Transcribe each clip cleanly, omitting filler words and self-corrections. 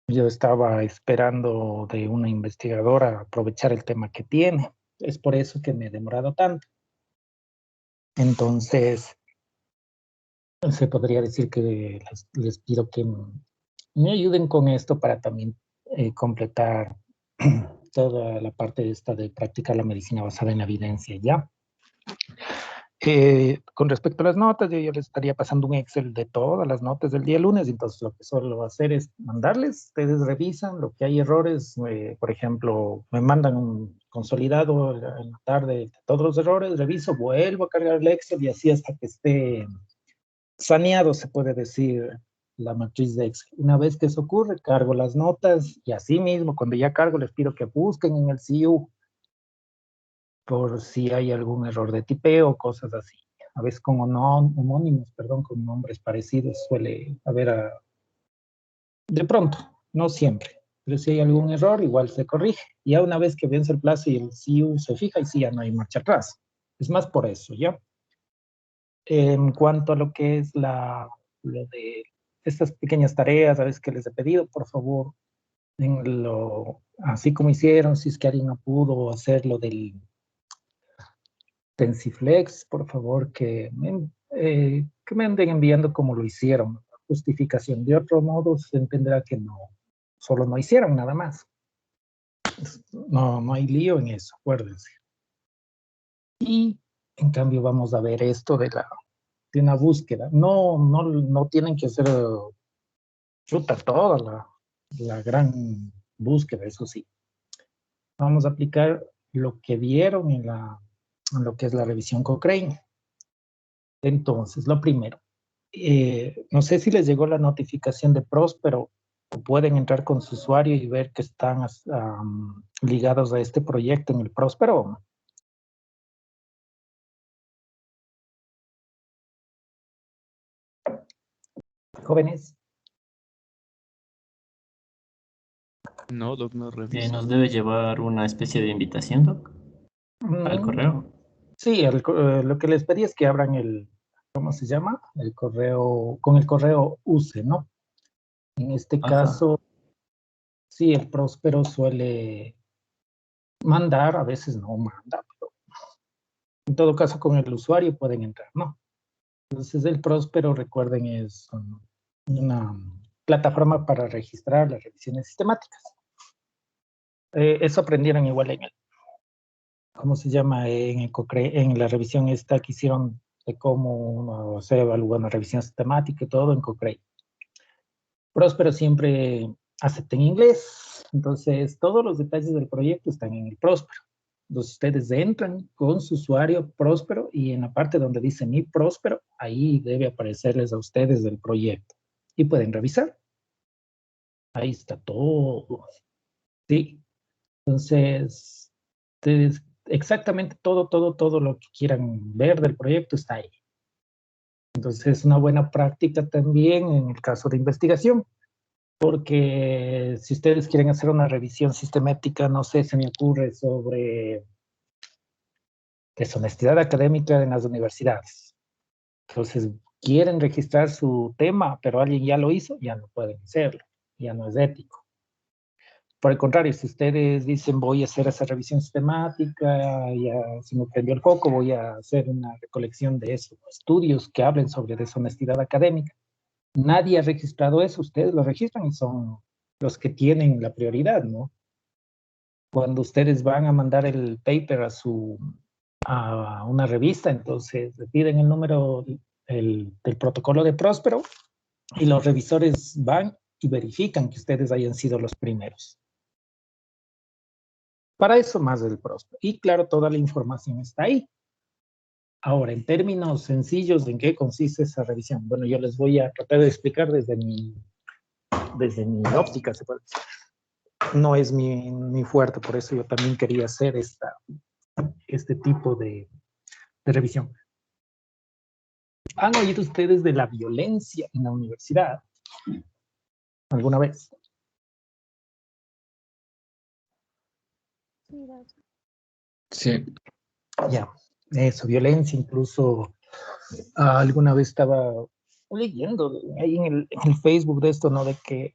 Yo estaba esperando de una investigadora aprovechar el tema que tiene. Es por eso que me he demorado tanto. Entonces, se podría decir que les pido que me ayuden con esto para también completar toda la parte esta de practicar la medicina basada en la evidencia, ¿ya? Con respecto a las notas, yo les estaría pasando un Excel de todas las notas del día lunes, entonces lo que suelo hacer es mandarles, ustedes revisan lo que hay errores, por ejemplo, me mandan un consolidado en la tarde de todos los errores, reviso, vuelvo a cargar el Excel y así hasta que esté saneado, se puede decir, la matriz de Excel. Una vez que eso ocurre, cargo las notas y así mismo, cuando ya cargo, les pido que busquen en el CU por si hay algún error de tipeo o cosas así. A veces con homónimos, perdón, con nombres parecidos suele haber de pronto, no siempre, pero si hay algún error, igual se corrige. Ya una vez que vence el plazo y el CU se fija, y sí ya no hay marcha atrás. Es más por eso, ¿ya? En cuanto a lo que es lo de estas pequeñas tareas, a veces que les he pedido, por favor, así como hicieron, si es que alguien no pudo hacer lo del Pensiflex, por favor, que me anden enviando como lo hicieron, la justificación. De otro modo, se entenderá que no, solo no hicieron nada más. No hay lío en eso, acuérdense. Y en cambio vamos a ver esto de una búsqueda. No tienen que hacer chuta toda la gran búsqueda, eso sí. Vamos a aplicar lo que vieron en lo que es la revisión Cochrane. Entonces, lo primero, no sé si les llegó la notificación de Próspero, o pueden entrar con su usuario y ver que están ligados a este proyecto en el Próspero. Jóvenes. No, Doc, no reviso. Nos debe llevar una especie de invitación, Doc, al correo. Sí, lo que les pedí es que abran ¿cómo se llama? El correo, con el correo UCE, ¿no? En este Ajá. caso, sí, el Próspero suele mandar, a veces no manda, pero en todo caso con el usuario pueden entrar, ¿no? Entonces el Próspero, recuerden, es una plataforma para registrar las revisiones sistemáticas. Eso aprendieron igual ¿cómo se llama? En la revisión esta que hicieron de cómo se evalúa una revisión sistemática y todo en Cochrane. Próspero siempre acepta en inglés, entonces todos los detalles del proyecto están en el Próspero. Entonces ustedes entran con su usuario Próspero y en la parte donde dice Mi Próspero, ahí debe aparecerles a ustedes el proyecto y pueden revisar. Ahí está todo. Sí. Entonces, exactamente todo lo que quieran ver del proyecto está ahí. Entonces, es una buena práctica también en el caso de investigación, porque si ustedes quieren hacer una revisión sistemática, no sé, se me ocurre sobre deshonestidad académica en las universidades. Entonces, quieren registrar su tema, pero alguien ya lo hizo, ya no pueden hacerlo, ya no es ético. Por el contrario, si ustedes dicen voy a hacer esa revisión sistemática, ya se me prendió el foco, voy a hacer una recolección de esos estudios que hablen sobre deshonestidad académica. Nadie ha registrado eso, ustedes lo registran y son los que tienen la prioridad, ¿no? Cuando ustedes van a mandar el paper a una revista, entonces le piden el número del protocolo de Próspero y los revisores van y verifican que ustedes hayan sido los primeros. Para eso más del Próspero. Y claro, toda la información está ahí. Ahora, en términos sencillos, ¿en qué consiste esa revisión? Bueno, yo les voy a tratar de explicar desde mi óptica, se puede decir. No es mi fuerte, por eso yo también quería hacer este tipo de revisión. ¿Han oído ustedes de la violencia en la universidad alguna vez? Sí. Ya, eso, violencia, incluso alguna vez estaba leyendo ahí en el Facebook de esto, ¿no? De que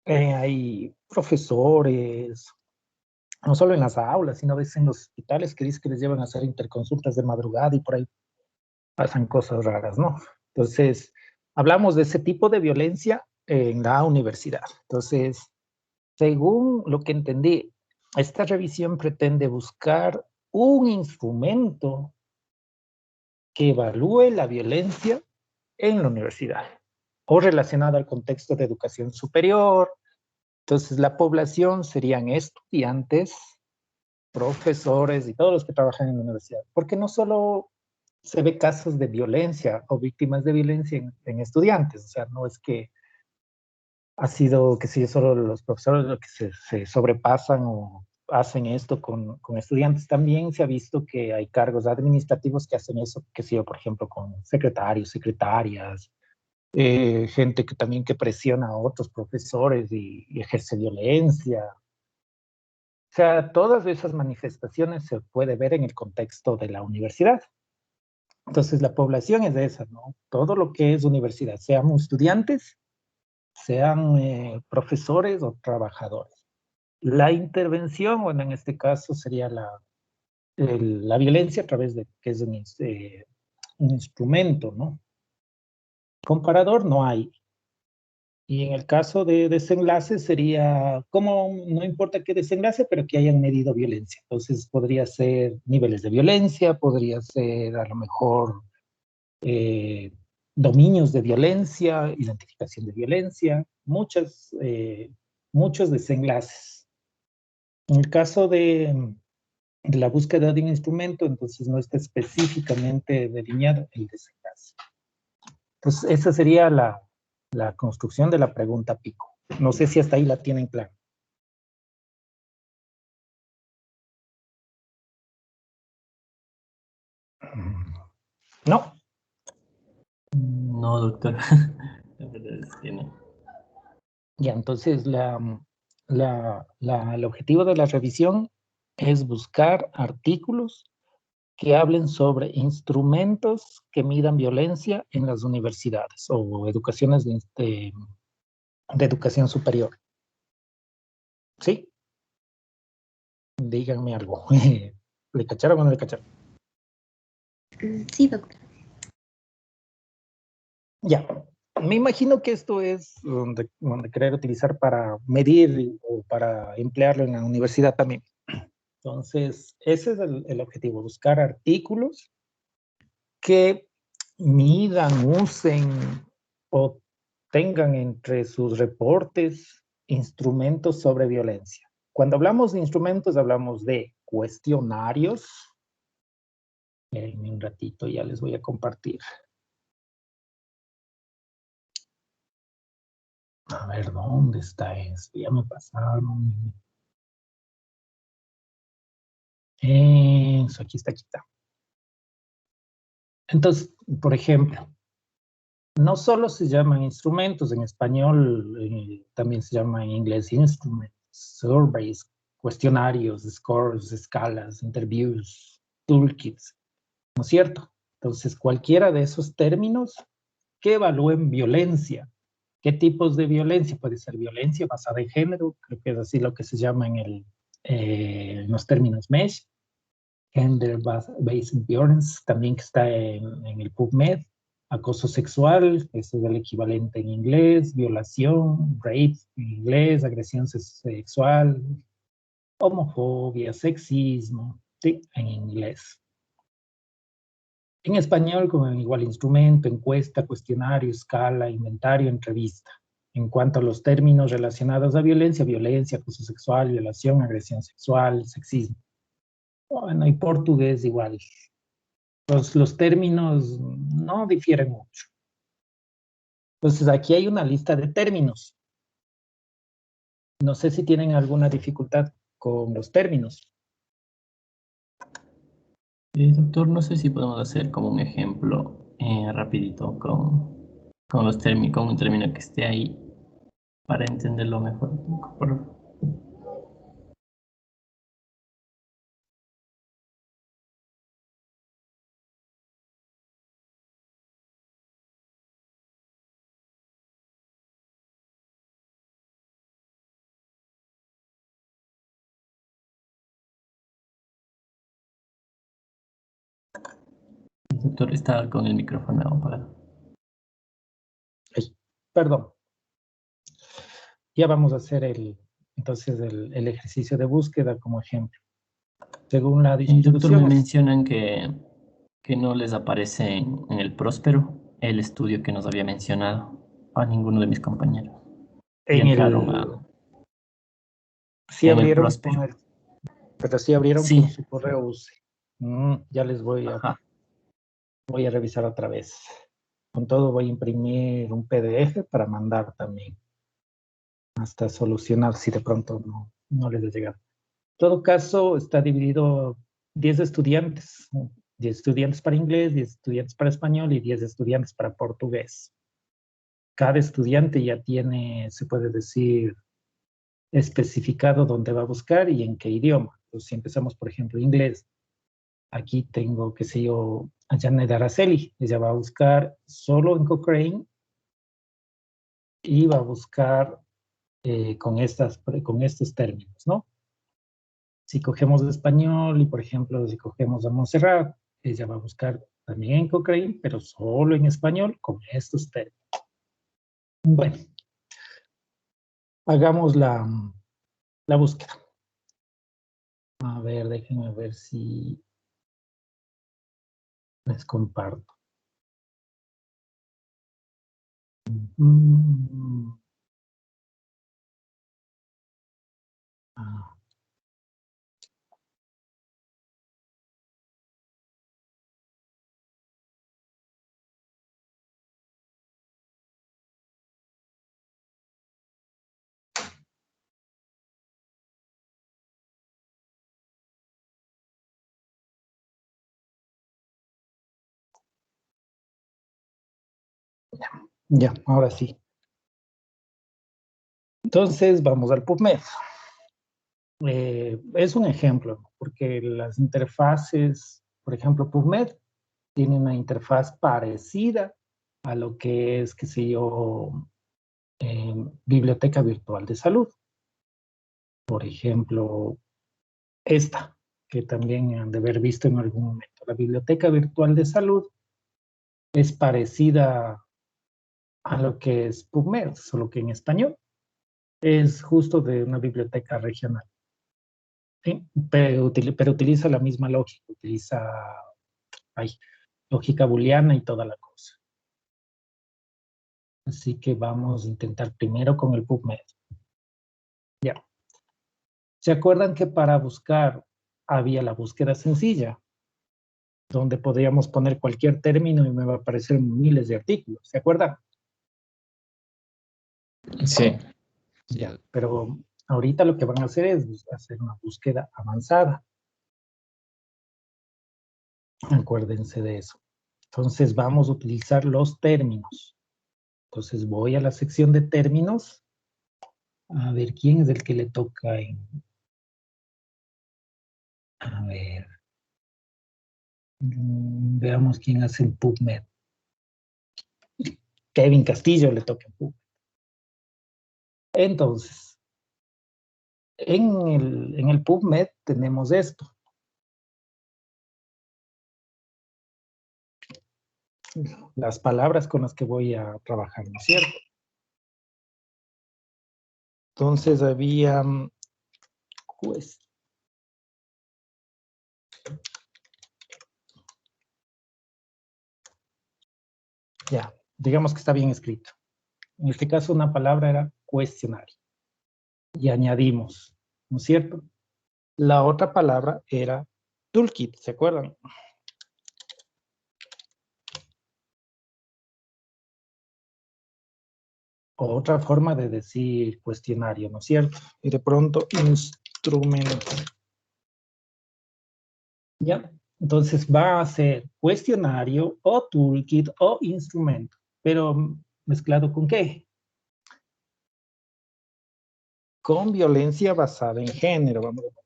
Hay profesores, no solo en las aulas, sino a veces en los hospitales que dicen que les llevan a hacer interconsultas de madrugada y por ahí pasan cosas raras, ¿no? Entonces, hablamos de ese tipo de violencia en la universidad. Entonces, según lo que entendí, esta revisión pretende buscar un instrumento que evalúe la violencia en la universidad o relacionada al contexto de educación superior. Entonces, la población serían estudiantes, profesores y todos los que trabajan en la universidad, porque no solo se ve casos de violencia o víctimas de violencia en estudiantes, o sea, no es que ha sido que si solo los profesores los que se sobrepasan o hacen esto con estudiantes, también se ha visto que hay cargos administrativos que hacen eso, que si yo, por ejemplo, con secretarios, secretarias, gente que también que presiona a otros profesores y ejerce violencia. O sea, todas esas manifestaciones se puede ver en el contexto de la universidad. Entonces, la población es de esa, ¿no? Todo lo que es universidad, sean estudiantes, sean profesores o trabajadores. La intervención, bueno, en este caso sería la violencia a través de que es un instrumento, ¿no? Comparador no hay. Y en el caso de desenlace sería, como no importa qué desenlace, pero que hayan medido violencia. Entonces podría ser niveles de violencia, podría ser a lo mejor eh, dominios de violencia, identificación de violencia, muchos desenlaces. En el caso de la búsqueda de un instrumento, entonces no está específicamente delineado el desenlace. Entonces, esa sería la construcción de la pregunta pico. No sé si hasta ahí la tienen clara. No. No, doctor. La verdad es que no. Ya, entonces el objetivo de la revisión es buscar artículos que hablen sobre instrumentos que midan violencia en las universidades o educaciones de educación superior. ¿Sí? Díganme algo. ¿Le cacharon o no le cacharon? Sí, doctor. Ya. Me imagino que esto es donde querer utilizar para medir o para emplearlo en la universidad también. Entonces, ese es el objetivo, buscar artículos que midan, usen o tengan entre sus reportes instrumentos sobre violencia. Cuando hablamos de instrumentos, hablamos de cuestionarios. En un ratito ya les voy a compartir. A ver, ¿dónde está esto? Ya me pasaron. Eso, aquí está, aquí está. Entonces, por ejemplo, no solo se llaman instrumentos, en español también se llama en inglés instruments, surveys, cuestionarios, scores, escalas, interviews, toolkits, ¿no es cierto? Entonces, cualquiera de esos términos que evalúen violencia. ¿Qué tipos de violencia? Puede ser violencia basada en género, creo que es así lo que se llama en los términos MESH, Gender Based Violence, también que está en el PubMed, acoso sexual, ese es el equivalente en inglés, violación, rape en inglés, agresión sexual, homofobia, sexismo, sí, en inglés. En español, con igual instrumento, encuesta, cuestionario, escala, inventario, entrevista. En cuanto a los términos relacionados a violencia, violencia, acoso sexual, violación, agresión sexual, sexismo. Bueno, y portugués igual. Los términos no difieren mucho. Entonces, aquí hay una lista de términos. No sé si tienen alguna dificultad con los términos. Doctor, no sé si podemos hacer como un ejemplo rapidito con los términos, con un término que esté ahí para entenderlo mejor. doctor está con el micrófono apagado. Ay, perdón. Ya vamos a hacer entonces el ejercicio de búsqueda como ejemplo. Según la Doctor, me distribución, mencionan que no les aparece en el Próspero el estudio que nos había mencionado a ninguno de mis compañeros. Ya en entraron sí en el abrieron Próspero. pero sí abrieron con Sí, su correo UCE. Ya les voy ajá. a revisar otra vez. Con todo voy a imprimir un PDF para mandar también, hasta solucionar si de pronto no les ha llegado. En todo caso, está dividido 10 estudiantes, 10 estudiantes para inglés, 10 estudiantes para español y 10 estudiantes para portugués. Cada estudiante ya tiene, se puede decir, especificado dónde va a buscar y en qué idioma. Entonces, si empezamos, por ejemplo, inglés, aquí tengo, qué sé yo, a Janet Araceli. Ella va a buscar solo en Cochrane y va a buscar con estos términos, ¿no? Si cogemos de español y, por ejemplo, si cogemos a Montserrat, ella va a buscar también en Cochrane, pero solo en español con estos términos. Bueno, hagamos la búsqueda. A ver, déjenme ver si les comparto. Mm, ah, ya, ahora sí. Entonces, vamos al PubMed. Es un ejemplo, ¿no? Porque las interfaces, por ejemplo, PubMed tiene una interfaz parecida a lo que es, qué sé yo, biblioteca virtual de salud. Por ejemplo, esta, que también han de haber visto en algún momento. La biblioteca virtual de salud es parecida a lo que es PubMed, solo que en español. Es justo de una biblioteca regional. ¿Sí? Pero utiliza la misma lógica, utiliza lógica booleana y toda la cosa. Así que vamos a intentar primero con el PubMed. Ya. ¿Se acuerdan que para buscar había la búsqueda sencilla? Donde podríamos poner cualquier término y me va a aparecer miles de artículos. ¿Se acuerdan? Sí. Ya. Pero ahorita lo que van a hacer es hacer una búsqueda avanzada. Acuérdense de eso. Entonces vamos a utilizar los términos. Entonces voy a la sección de términos. A ver, ¿quién es el que le toca en...? A ver. Veamos quién hace el PubMed. Kevin Castillo le toca el PubMed. Entonces, en el PubMed tenemos esto. Las palabras con las que voy a trabajar, ¿no es cierto? Entonces había... pues, ya, digamos que está bien escrito. En este caso una palabra era cuestionario. Y añadimos, ¿no es cierto? La otra palabra era toolkit, ¿se acuerdan? Otra forma de decir cuestionario, ¿no es cierto? Y de pronto instrumento. ¿Ya? Entonces va a ser cuestionario o toolkit o instrumento. Pero ¿mezclado con qué? Con violencia basada en género. Vamos a ver.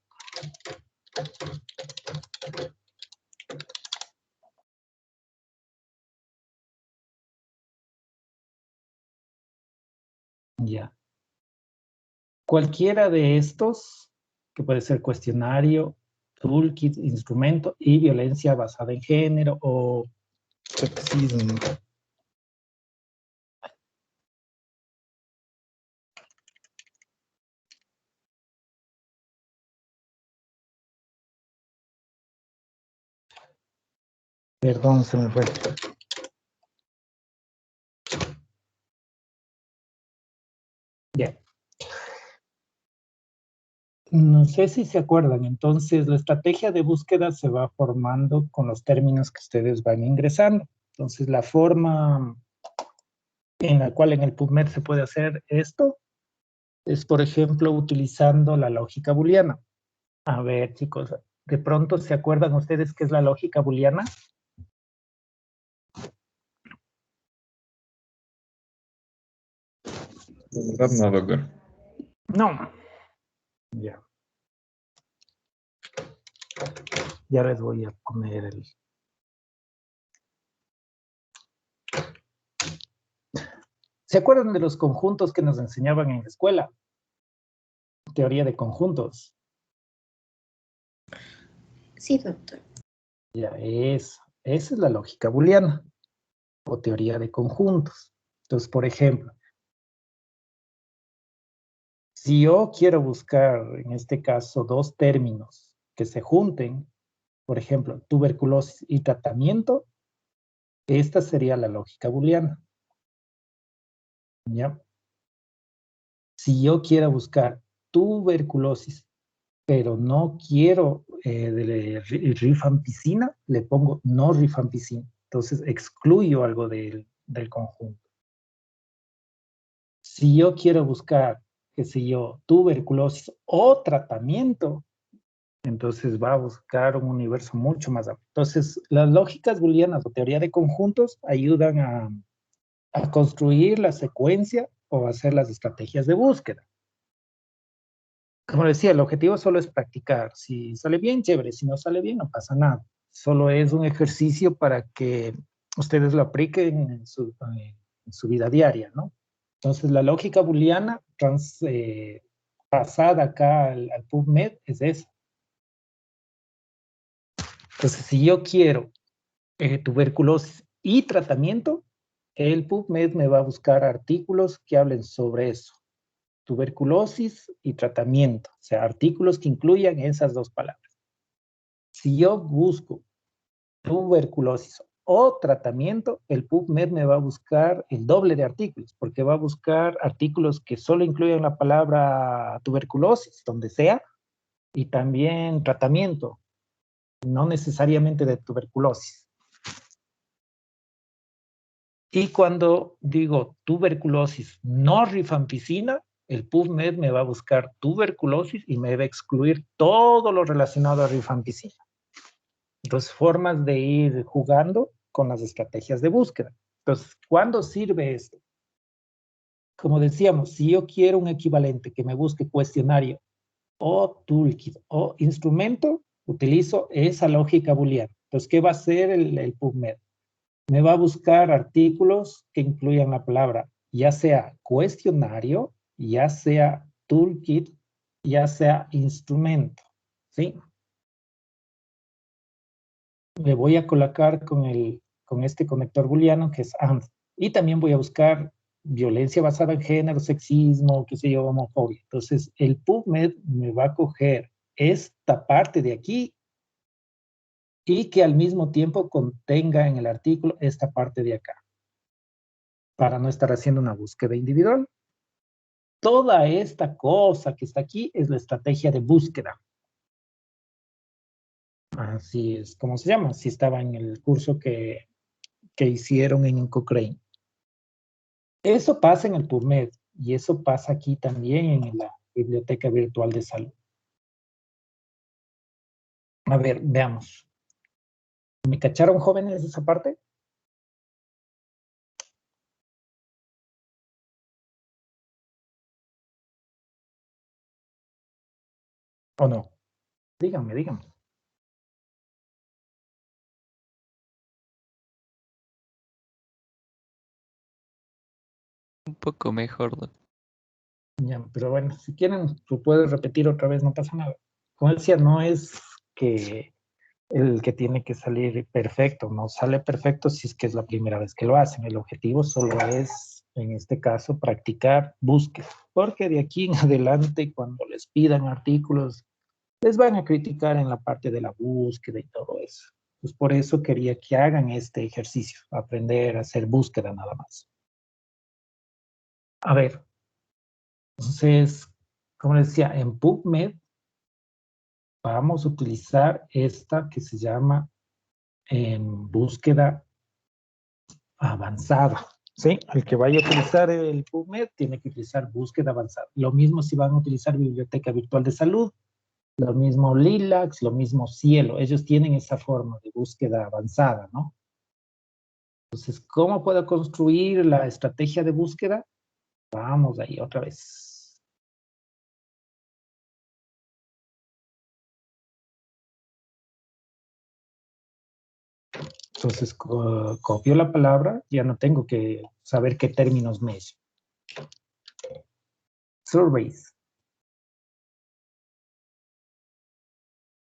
Ya. Cualquiera de estos, que puede ser cuestionario, toolkit, instrumento y violencia basada en género o Sexismo. Perdón, se me fue. Bien. No sé si se acuerdan, entonces la estrategia de búsqueda se va formando con los términos que ustedes van ingresando. Entonces la forma en la cual en el PubMed se puede hacer esto es, por ejemplo, utilizando la lógica booleana. A ver, chicos, ¿de pronto se acuerdan ustedes qué es la lógica booleana? La verdad no, doctor. No. Ya. Ya les voy a poner el... ¿Se acuerdan de los conjuntos que nos enseñaban en la escuela? Teoría de conjuntos. Sí, doctor. Ya, esa es la lógica booleana o teoría de conjuntos. Entonces, por ejemplo, si yo quiero buscar, en este caso, dos términos que se junten, por ejemplo, tuberculosis y tratamiento, esta sería la lógica booleana. ¿Ya? Si yo quiero buscar tuberculosis, pero no quiero de rifampicina, le pongo no rifampicina. Entonces excluyo algo del conjunto. Si yo quiero buscar, qué sé yo, tuberculosis o tratamiento, entonces va a buscar un universo mucho más amplio. Entonces, las lógicas booleanas o teoría de conjuntos ayudan a construir la secuencia o hacer las estrategias de búsqueda. Como decía, el objetivo solo es practicar. Si sale bien, chévere. Si no sale bien, no pasa nada. Solo es un ejercicio para que ustedes lo apliquen en su vida diaria, ¿no? Entonces, la lógica booleana pasada acá al PubMed es esa. Entonces, si yo quiero tuberculosis y tratamiento, el PubMed me va a buscar artículos que hablen sobre eso. Tuberculosis y tratamiento, o sea, artículos que incluyan esas dos palabras. Si yo busco tuberculosis o tratamiento, el PubMed me va a buscar el doble de artículos, porque va a buscar artículos que solo incluyan la palabra tuberculosis, donde sea, y también tratamiento, no necesariamente de tuberculosis. Y cuando digo tuberculosis no rifampicina, el PubMed me va a buscar tuberculosis y me va a excluir todo lo relacionado a rifampicina. Entonces, formas de ir jugando con las estrategias de búsqueda. Entonces, ¿cuándo sirve esto? Como decíamos, si yo quiero un equivalente que me busque cuestionario o toolkit o instrumento, utilizo esa lógica booleana. Entonces, ¿qué va a hacer el PubMed? Me va a buscar artículos que incluyan la palabra, ya sea cuestionario, ya sea toolkit, ya sea instrumento, ¿sí? Le voy a colocar con este conector booleano que es AND. Y también voy a buscar violencia basada en género, sexismo, qué sé yo, homofobia. Entonces, el PubMed me va a coger esta parte de aquí y que al mismo tiempo contenga en el artículo esta parte de acá, para no estar haciendo una búsqueda individual. Toda esta cosa que está aquí es la estrategia de búsqueda. Así es como se llama, si estaba en el curso que hicieron en Cochrane. Eso pasa en el PubMed y eso pasa aquí también en la Biblioteca Virtual de Salud. A ver, veamos. ¿Me cacharon, jóvenes, esa parte? ¿O no? Díganme, díganme. Un poco mejor, doctor. Ya, pero bueno, si quieren, lo puedes repetir otra vez, no pasa nada. Como decía, no es que el que tiene que salir perfecto. No sale perfecto si es que es la primera vez que lo hacen. El objetivo solo es, en este caso, practicar búsqueda. Porque de aquí en adelante, cuando les pidan artículos, les van a criticar en la parte de la búsqueda y todo eso. Pues por eso quería que hagan este ejercicio, aprender a hacer búsqueda nada más. A ver, entonces, como les decía, en PubMed vamos a utilizar esta que se llama búsqueda avanzada. ¿Sí? El que vaya a utilizar el PubMed tiene que utilizar búsqueda avanzada. Lo mismo si van a utilizar biblioteca virtual de salud, lo mismo Lilacs, lo mismo Cielo. Ellos tienen esa forma de búsqueda avanzada, ¿no? Entonces, ¿cómo puedo construir la estrategia de búsqueda? Vamos ahí otra vez. Entonces, copio la palabra, ya no tengo que saber qué términos me es. Surveys.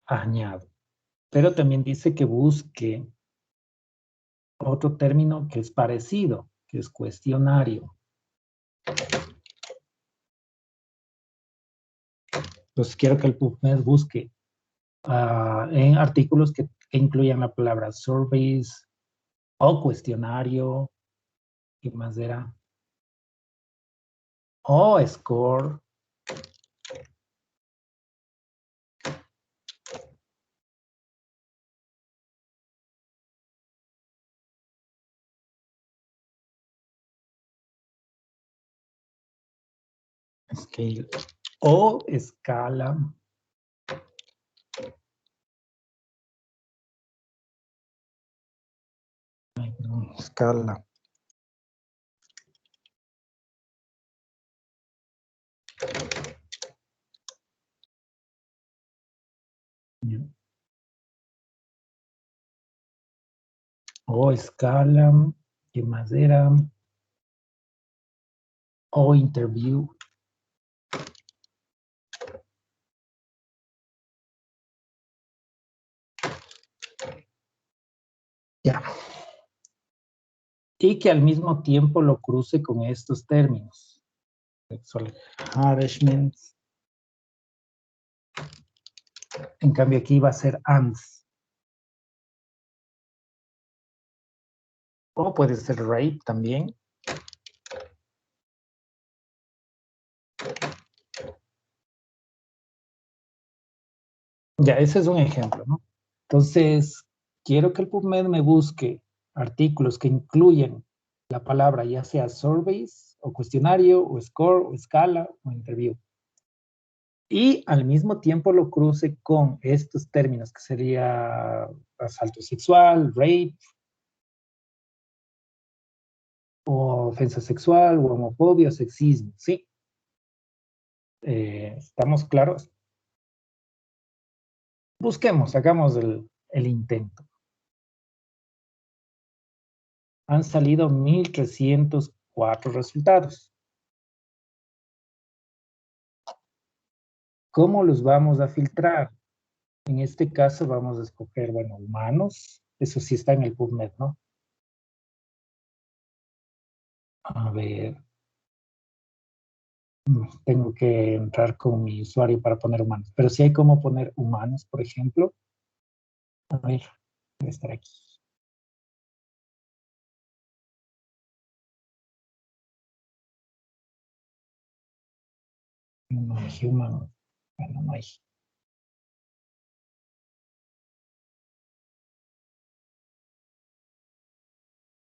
Añado. Pero también dice que busque otro término que es parecido, que es cuestionario. Entonces, quiero que el PubMed busque en artículos que incluyan la palabra surveys o cuestionario. ¿Qué más era? O score. Scale. O escala. Ay, perdón, escala. O escala. ¿Qué más era? O interview. Ya. Y que al mismo tiempo lo cruce con estos términos. Sexual harassment. En cambio aquí va a ser ANS. O puede ser rape también. Ya, ese es un ejemplo, ¿no? Entonces, quiero que el PubMed me busque artículos que incluyen la palabra ya sea surveys, o cuestionario, o score, o escala, o interview. Y al mismo tiempo lo cruce con estos términos que sería asalto sexual, rape, o ofensa sexual, o homofobia, o sexismo, ¿sí? ¿Estamos claros? Busquemos, hagamos el intento. Han salido 1,304 resultados. ¿Cómo los vamos a filtrar? En este caso vamos a escoger, bueno, humanos. Eso sí está en el PubMed, ¿no? A ver. Tengo que entrar con mi usuario para poner humanos. Pero sí hay como poner humanos, por ejemplo. A ver, debe estar aquí. No hay human. Bueno, no hay.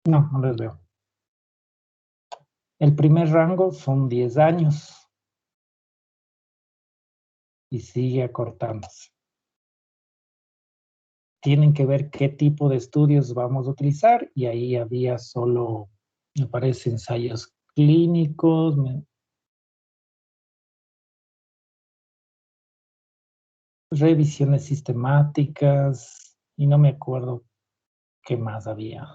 No, no les veo. El primer rango son 10 años. Y sigue acortándose. Tienen que ver qué tipo de estudios vamos a utilizar. Y ahí había solo, me parece, ensayos clínicos. Revisiones sistemáticas. Y no me acuerdo qué más había.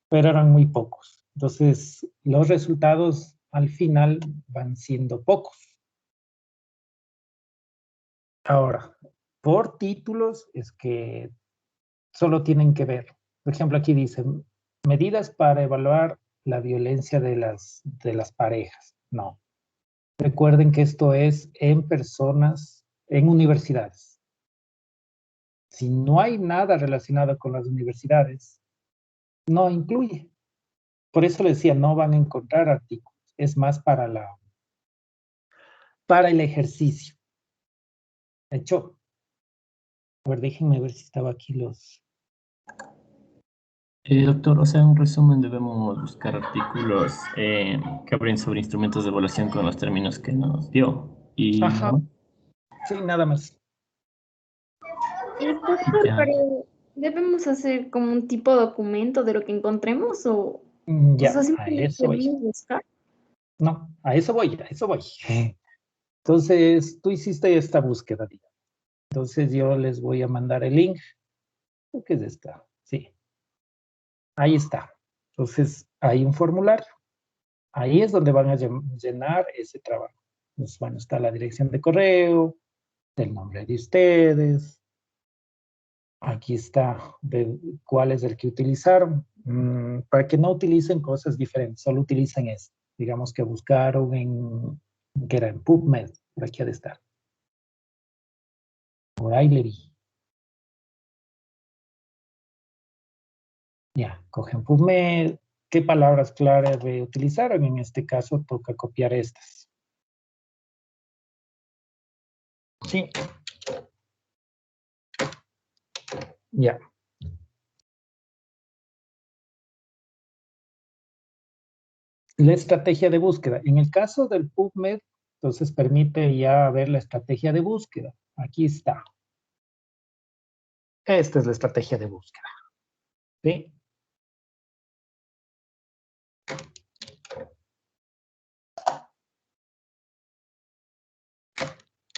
Pero eran muy pocos. Entonces, los resultados al final van siendo pocos. Ahora, por títulos es que solo tienen que ver. Por ejemplo, aquí dice, medidas para evaluar la violencia de las parejas. No. Recuerden que esto es en personas, en universidades. Si no hay nada relacionado con las universidades, no incluye. Por eso les decía, no van a encontrar artículos. Es más para el ejercicio. De hecho, a ver, déjenme ver si estaba aquí los... Doctor, o sea, en resumen debemos buscar artículos que hablen sobre instrumentos de evaluación con los términos que nos dio. Y Ajá, sí, nada más. Doctor, ya, pero ¿debemos hacer como un tipo de documento de lo que encontremos o Ya, sea, a simplemente eso voy. debemos buscar? No, a eso voy, a eso voy. Entonces, tú hiciste esta búsqueda, digamos. Entonces, yo les voy a mandar el link. Creo que es esta. Sí, ahí está. Entonces, hay un formulario. Ahí es donde van a llenar ese trabajo. Pues, bueno, está la dirección de correo, el nombre de ustedes. Aquí está cuál es el que utilizaron. Para que no utilicen cosas diferentes, solo utilicen eso. Digamos que buscaron que era en PubMed, por aquí ha de estar. Por ahí le vi. Ya, cogen PubMed. ¿Qué palabras clave utilizaron? En este caso toca copiar estas. Sí. Ya. La estrategia de búsqueda. En el caso del PubMed, entonces permite ya ver la estrategia de búsqueda. Aquí está. Esta es la estrategia de búsqueda. ¿Sí?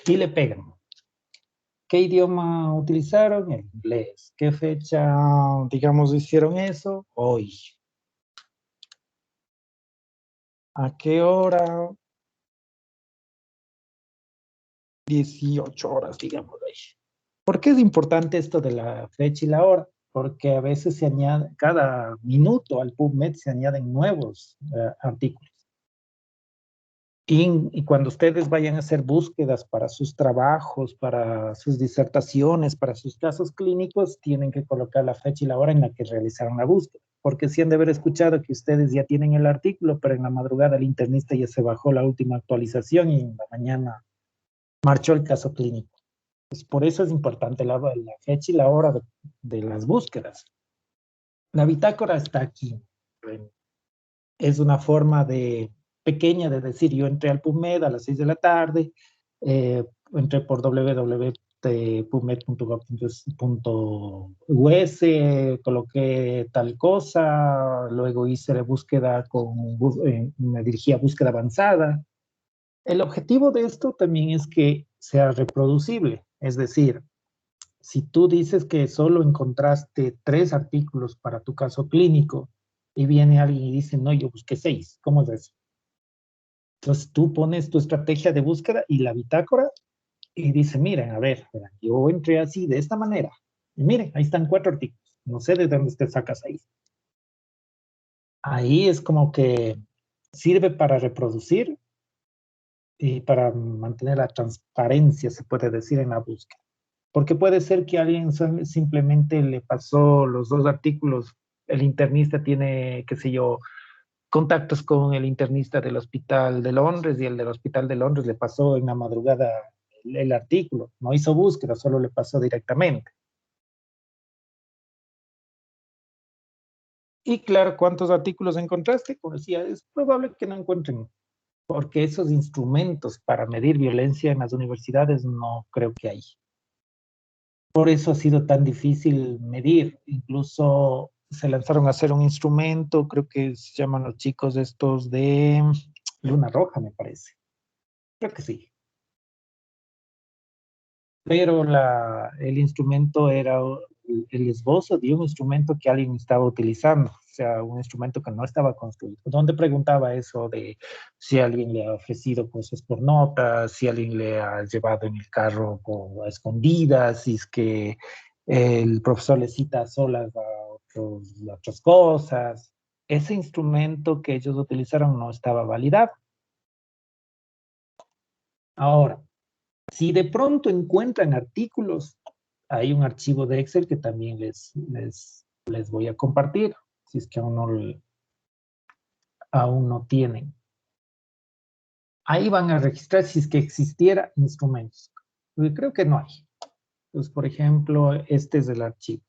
Y le pegan. ¿Qué idioma utilizaron? El inglés. ¿Qué fecha, digamos, hicieron eso? Hoy. ¿A qué hora? 18 horas, digamos. Hoy. ¿Por qué es importante esto de la fecha y la hora? Porque a veces se añade, cada minuto al PubMed se añaden nuevos artículos. Y cuando ustedes vayan a hacer búsquedas para sus trabajos, para sus disertaciones, para sus casos clínicos, tienen que colocar la fecha y la hora en la que realizaron la búsqueda. Porque sí han de haber escuchado que ustedes ya tienen el artículo, pero en la madrugada el internista ya se bajó la última actualización y en la mañana marchó el caso clínico. Pues por eso es importante la fecha y la hora de las búsquedas. La bitácora está aquí. Es una forma pequeña de decir, yo entré al PubMed a las 6 de la tarde, entré por www.pubmed.gov.us, coloqué tal cosa, luego hice la búsqueda me dirigí a búsqueda avanzada. El objetivo de esto también es que sea reproducible, es decir, si tú dices que solo encontraste 3 artículos para tu caso clínico y viene alguien y dice, no, yo busqué 6, ¿cómo es eso? Entonces tú pones tu estrategia de búsqueda y la bitácora y dice, miren, a ver, yo entré así, de esta manera. Y miren, ahí están 4 artículos. No sé de dónde te sacas ahí. Ahí es como que sirve para reproducir y para mantener la transparencia, se puede decir, en la búsqueda. Porque puede ser que a alguien simplemente le pasó los 2 artículos, el internista tiene, qué sé yo, contactos con el internista del Hospital de Londres y el del Hospital de Londres le pasó en la madrugada el artículo, no hizo búsqueda, solo le pasó directamente. Y claro, ¿cuántos artículos encontraste? Como decía, es probable que no encuentren, porque esos instrumentos para medir violencia en las universidades no creo que hay. Por eso ha sido tan difícil medir. Incluso se lanzaron a hacer un instrumento, creo que se llaman los chicos estos de Luna Roja, me parece. Creo que sí. Pero el instrumento era el esbozo de un instrumento que alguien estaba utilizando, o sea, un instrumento que no estaba construido. Donde preguntaba eso de si alguien le ha ofrecido cosas por notas, si alguien le ha llevado en el carro a escondidas, si es que el profesor le cita a solas a otras cosas. Ese instrumento que ellos utilizaron no estaba validado. Ahora, si de pronto encuentran artículos, hay un archivo de Excel que también les voy a compartir, si es que aún no tienen. Ahí van a registrar si es que existiera instrumentos. Porque creo que no hay. Entonces, por ejemplo, este es el archivo.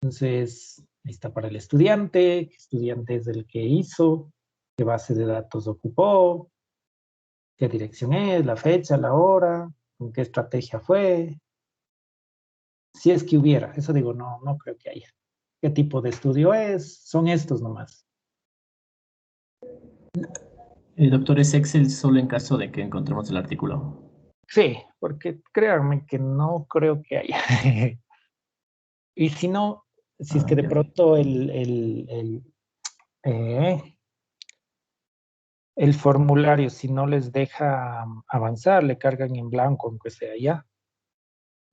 Entonces, ahí está para el estudiante, qué estudiante es el que hizo, qué base de datos ocupó, qué dirección es, la fecha, la hora, con qué estrategia fue. Si es que hubiera, eso digo, no creo que haya. ¿Qué tipo de estudio es? Son estos nomás. Doctor, es Excel solo en caso de que encontremos el artículo. Sí, porque créanme que no creo que haya. Y si no, si es que de Ya. pronto el formulario, si no les deja avanzar, le cargan en blanco, aunque sea ya,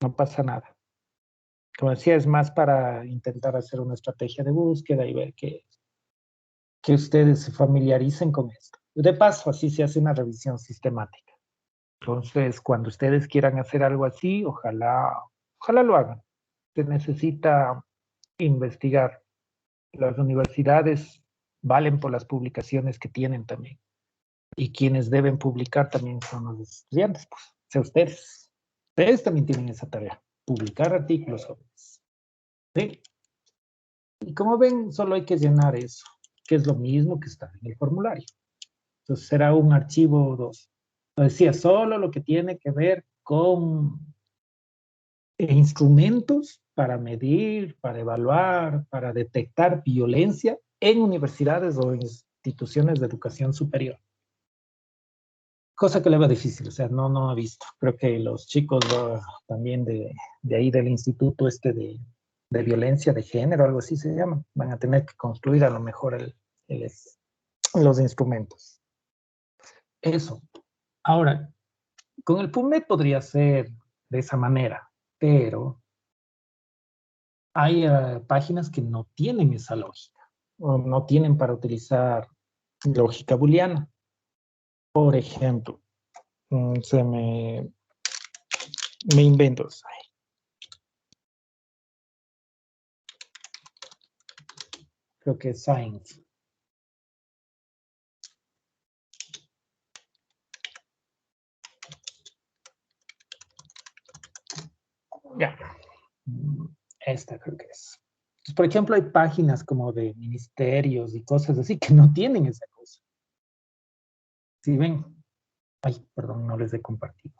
no pasa nada. Como decía, es más para intentar hacer una estrategia de búsqueda y ver que ustedes se familiaricen con esto. De paso, así se hace una revisión sistemática. Entonces, cuando ustedes quieran hacer algo así, ojalá lo hagan. Se necesita investigar. Las universidades valen por las publicaciones que tienen también. Y quienes deben publicar también son los estudiantes, pues, o sea, ustedes. Ustedes también tienen esa tarea, publicar artículos jóvenes. ¿Sí? Y como ven, solo hay que llenar eso, que es lo mismo que está en el formulario. Entonces será un archivo 2. Lo decía, solo lo que tiene que ver con instrumentos para medir, para evaluar, para detectar violencia en universidades o instituciones de educación superior. Cosa que le va difícil, o sea, no ha visto. Creo que los chicos también de ahí del instituto de violencia de género, algo así se llama, van a tener que construir a lo mejor los instrumentos. Eso. Ahora, con el PubMed podría ser de esa manera, pero hay páginas que no tienen esa lógica, o no tienen para utilizar lógica booleana. Por ejemplo, me invento. Creo que es Science. Ya. Esta creo que es. Entonces, por ejemplo, hay páginas como de ministerios y cosas así que no tienen esa cosa. Si ven, ay, perdón, no les he compartido.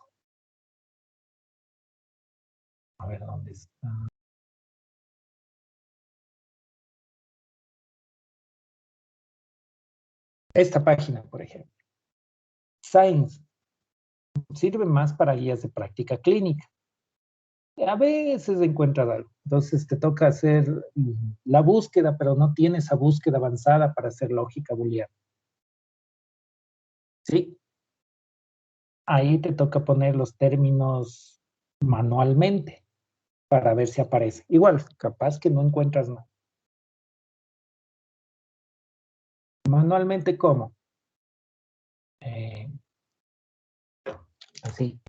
A ver, ¿dónde está? Esta página, por ejemplo. Science sirve más para guías de práctica clínica. A veces encuentras algo. Entonces te toca hacer la búsqueda, pero no tienes esa búsqueda avanzada para hacer lógica booleana. ¿Sí? Ahí te toca poner los términos manualmente para ver si aparece. Igual, capaz que no encuentras nada. Manualmente, ¿cómo? Así.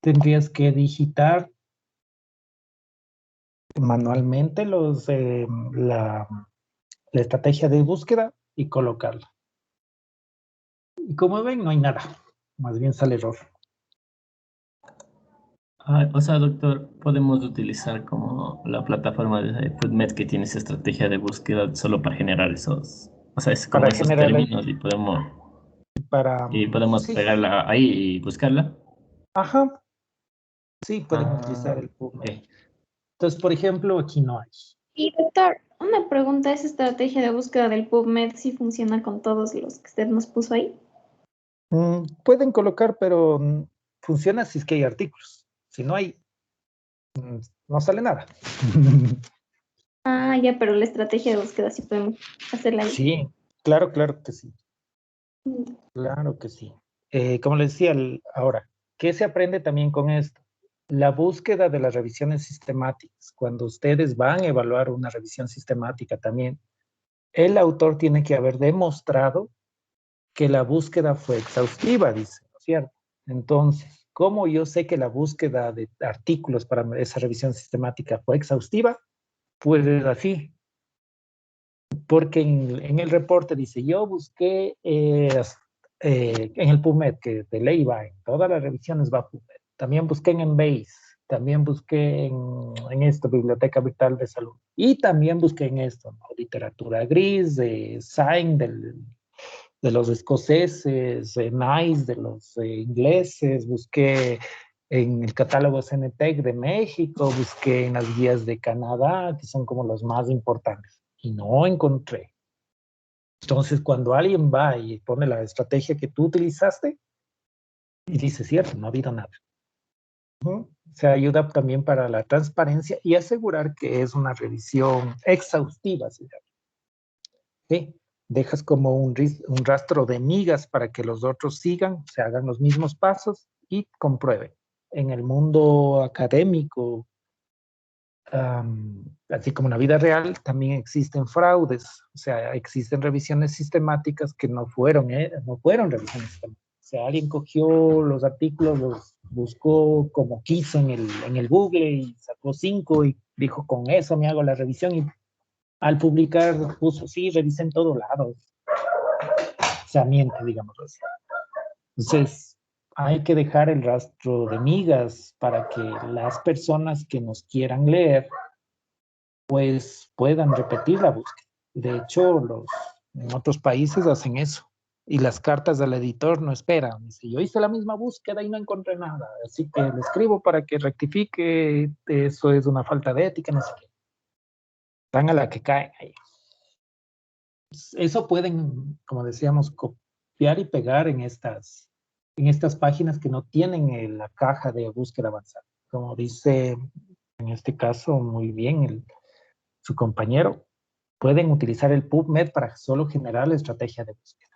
Tendrías que digitar manualmente la estrategia de búsqueda y colocarla. Y como ven, no hay nada. Más bien sale error. O sea, doctor, podemos utilizar como la plataforma de PubMed que tiene esa estrategia de búsqueda solo para generar esos, o sea, es como Para esos generar, términos para, y podemos sí, pegarla ahí y buscarla. ajá, sí, pueden utilizar el Ok. PubMed. Entonces, por ejemplo, aquí no hay. Y doctor, una pregunta, ¿esa estrategia de búsqueda del PubMed sí funciona con todos los que usted nos puso ahí? Pueden colocar, pero funciona si es que hay artículos. Si no hay, no sale nada. Ah, ya, pero la estrategia de búsqueda sí podemos hacerla ahí. Sí, claro que sí. Mm. Claro que sí. como les decía ahora, ¿qué se aprende también con esto? La búsqueda de las revisiones sistemáticas. Cuando ustedes van a evaluar una revisión sistemática también, el autor tiene que haber demostrado que la búsqueda fue exhaustiva, dice, ¿no es cierto? Entonces, ¿cómo yo sé que la búsqueda de artículos para esa revisión sistemática fue exhaustiva? Pues es así, porque en el reporte dice, yo busqué en el PubMed, que de ley va, en todas las revisiones va PubMed. También busqué en Embase, también busqué en esto, Biblioteca Virtual de Salud. Y también busqué en esto, ¿no? Literatura gris, de Sign, de los escoceses, NICE, de los ingleses, busqué en el catálogo CNTEC de México, busqué en las guías de Canadá, que son como los más importantes, y no encontré. Entonces, cuando alguien va y pone la estrategia que tú utilizaste, y dice, cierto, no ha habido nada. Se ayuda también para la transparencia y asegurar que es una revisión exhaustiva, ¿sí? ¿Sí? Dejas como un rastro de migas para que los otros sigan, se hagan los mismos pasos y comprueben. En el mundo académico, así como en la vida real, también existen fraudes, o sea, existen revisiones sistemáticas que no fueron revisiones sistemáticas. O sea, alguien cogió los artículos, los buscó como quiso en el Google y sacó 5 y dijo, con eso me hago la revisión, y al publicar puso, sí, revisé en todos lados. O sea, miente, digamos así. Entonces, hay que dejar el rastro de migas para que las personas que nos quieran leer pues puedan repetir la búsqueda. De hecho, en otros países hacen eso. Y las cartas del editor no esperan. Dice, yo hice la misma búsqueda y no encontré nada. Así que le escribo para que rectifique. Eso es una falta de ética, no sé qué. Van a la que caen ahí. Eso pueden, como decíamos, copiar y pegar en estas páginas que no tienen la caja de búsqueda avanzada. Como dice en este caso muy bien su compañero, pueden utilizar el PubMed para solo generar la estrategia de búsqueda.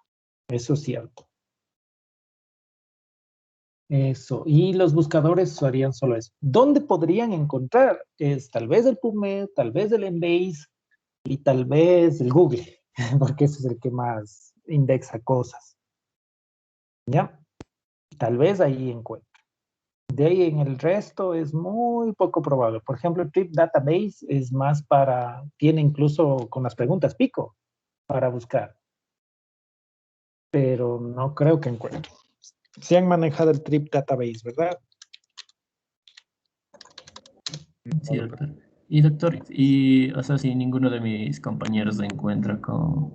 Eso es cierto. Eso. Y los buscadores harían solo eso. ¿Dónde podrían encontrar? Es tal vez el PubMed, tal vez el Embase y tal vez el Google, porque ese es el que más indexa cosas. ¿Ya? Tal vez ahí encuentren. De ahí en el resto es muy poco probable. Por ejemplo, el Trip Database es más tiene incluso con las preguntas pico para buscar, pero no creo que encuentren. Sí han manejado el Trip Database, ¿verdad? Sí, doctor. Y doctor, o sea, si ninguno de mis compañeros lo encuentra con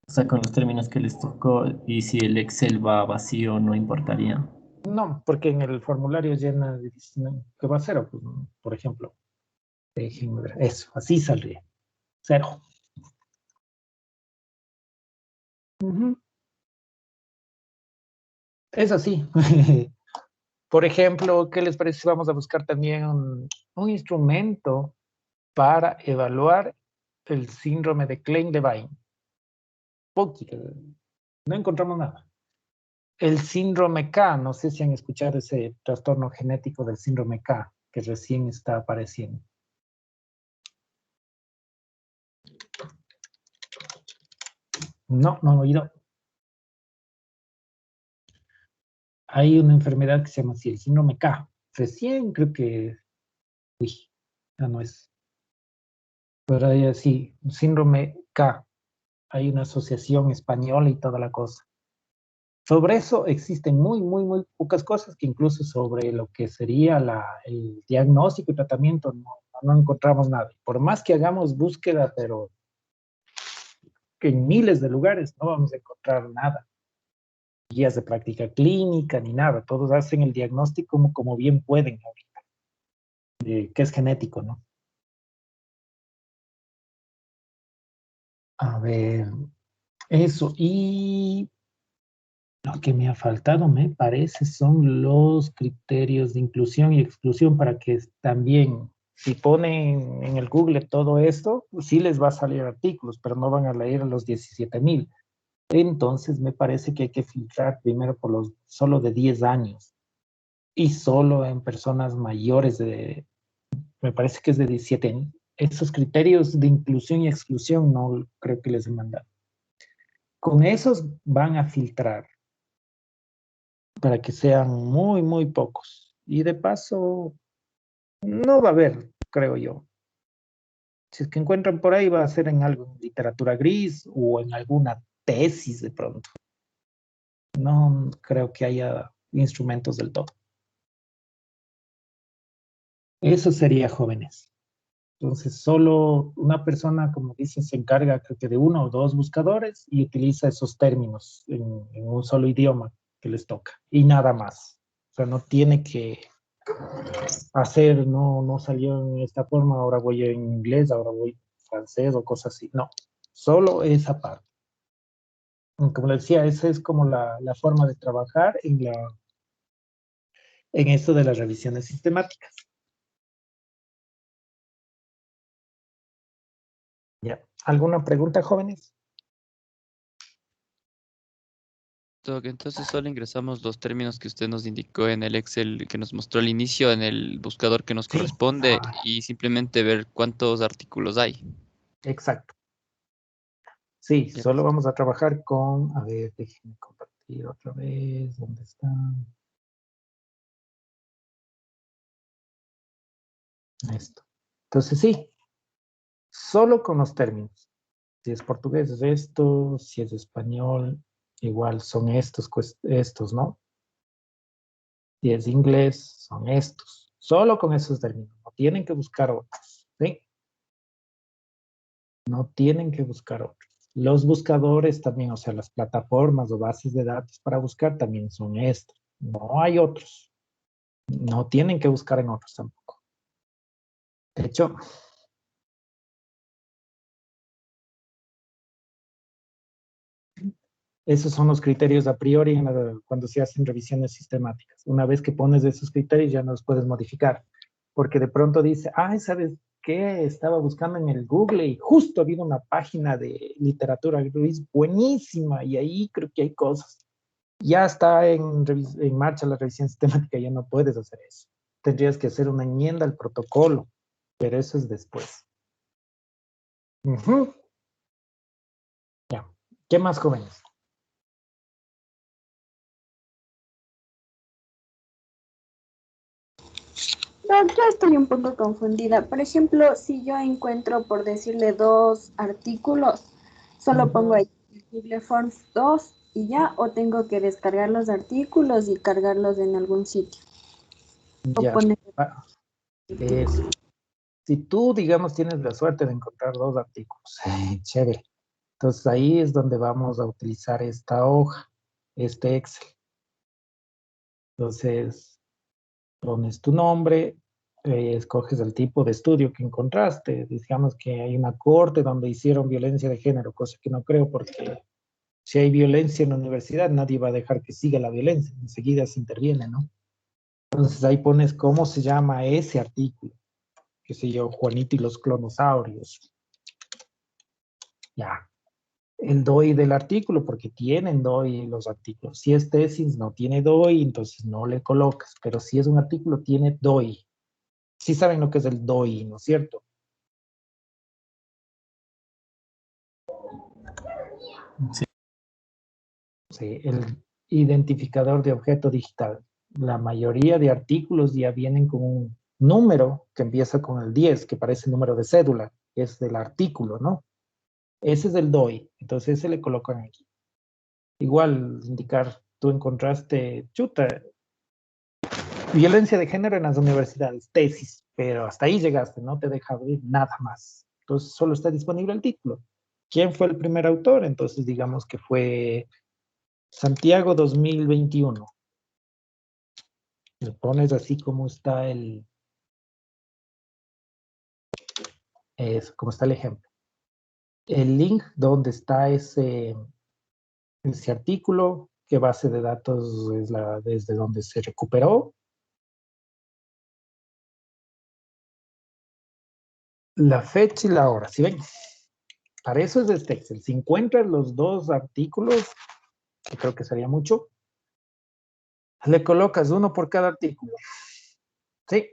o sea, con los términos que les tocó, y si el Excel va vacío, no importaría. No, porque en el formulario llena que va a cero, pues, por ejemplo. Déjenme ver. Eso, así saldría. 0. Es así. Por ejemplo, ¿qué les parece si vamos a buscar también un instrumento para evaluar el síndrome de Klein-Levine? No encontramos nada. El síndrome K, no sé si han escuchado ese trastorno genético del síndrome K, que recién está apareciendo. No han oído. Hay una enfermedad que se llama así, el síndrome K. Recién creo que, ya no es. Pero hay así, síndrome K. Hay una asociación española y toda la cosa. Sobre eso existen muy pocas cosas, que incluso sobre lo que sería el diagnóstico y tratamiento no encontramos nada. Por más que hagamos búsqueda, pero que en miles de lugares no vamos a encontrar nada. Guías de práctica clínica ni nada. Todos hacen el diagnóstico como bien pueden ahorita, que es genético, ¿no? A ver, eso. Y lo que me ha faltado, me parece, son los criterios de inclusión y exclusión para que también, si ponen en el Google todo esto, pues sí les va a salir artículos, pero no van a leer los 17,000. Entonces me parece que hay que filtrar primero por los solo de 10 años y solo en personas mayores de, me parece que es de 17 años. Esos criterios de inclusión y exclusión no creo que les he mandado. Con esos van a filtrar para que sean muy, muy pocos. Y de paso, no va a haber, creo yo. Si es que encuentran por ahí, va a ser en algo, en literatura gris o en alguna tesis de pronto. No creo que haya instrumentos del todo. Eso sería jóvenes. Entonces, solo una persona, como dicen, se encarga creo que de uno o dos buscadores y utiliza esos términos en un solo idioma que les toca y nada más. O sea, no tiene que hacer, no salió en esta forma, ahora voy en inglés, ahora voy en francés o cosas así. No, solo esa parte. Como le decía, esa es como la forma de trabajar en esto de las revisiones sistemáticas. ¿Ya? ¿Alguna pregunta, jóvenes? Doc, entonces solo ingresamos los términos que usted nos indicó en el Excel que nos mostró al inicio en el buscador que nos Sí. corresponde y simplemente ver cuántos artículos hay. Exacto. Sí, Ya. solo vamos a trabajar con, a ver, déjenme compartir otra vez, ¿dónde está? Esto. Entonces, sí, solo con los términos. Si es portugués es esto, si es español, igual son estos, ¿no? Si es inglés, son estos. Solo con esos términos. No tienen que buscar otros, ¿sí? No tienen que buscar otros. Los buscadores también, o sea, las plataformas o bases de datos para buscar también son estos. No hay otros. No tienen que buscar en otros tampoco. De hecho, esos son los criterios a priori cuando se hacen revisiones sistemáticas. Una vez que pones esos criterios ya no los puedes modificar, porque de pronto dice, ay, ¿sabes qué? Estaba buscando en el Google y justo ha habido una página de literatura gris buenísima y ahí creo que hay cosas. Ya está en marcha la revisión sistemática, ya no puedes hacer eso. Tendrías que hacer una enmienda al protocolo, pero eso es después. Ujú. Ya. ¿Qué más, jóvenes? No, yo estoy un poco confundida. Por ejemplo, si yo encuentro, por decirle, dos artículos, solo pongo ahí Google Forms 2 y ya, o tengo que descargar los artículos y cargarlos en algún sitio. O Ya. poner Ah, eso. Si tú, digamos, tienes la suerte de encontrar dos artículos, chévere. Entonces ahí es donde vamos a utilizar esta hoja, este Excel. Entonces pones tu nombre, escoges el tipo de estudio que encontraste. Digamos que hay una corte donde hicieron violencia de género, cosa que no creo porque si hay violencia en la universidad nadie va a dejar que siga la violencia, enseguida se interviene, ¿no? Entonces ahí pones cómo se llama ese artículo, qué sé yo, Juanito y los clonosaurios. Ya, el DOI del artículo, porque tienen DOI los artículos. Si es tesis, no tiene DOI, entonces no le colocas, pero si es un artículo, tiene DOI. Sí saben lo que es el DOI, ¿no es cierto? Sí. Sí, el identificador de objeto digital. La mayoría de artículos ya vienen con un número que empieza con el 10, que parece el número de cédula, que es del artículo, ¿no? Ese es el DOI, entonces ese le colocan aquí. Igual, indicar, tú encontraste, chuta, violencia de género en las universidades, tesis, pero hasta ahí llegaste, no te deja abrir nada más. Entonces solo está disponible el título. ¿Quién fue el primer autor? Entonces digamos que fue Santiago 2021. Le pones así como está como está el ejemplo. El link donde está ese artículo, qué base de datos es desde donde se recuperó, la fecha y la hora, ¿sí ven? Para eso es este Excel. Si encuentras los dos artículos, que creo que sería mucho, le colocas uno por cada artículo. ¿Sí?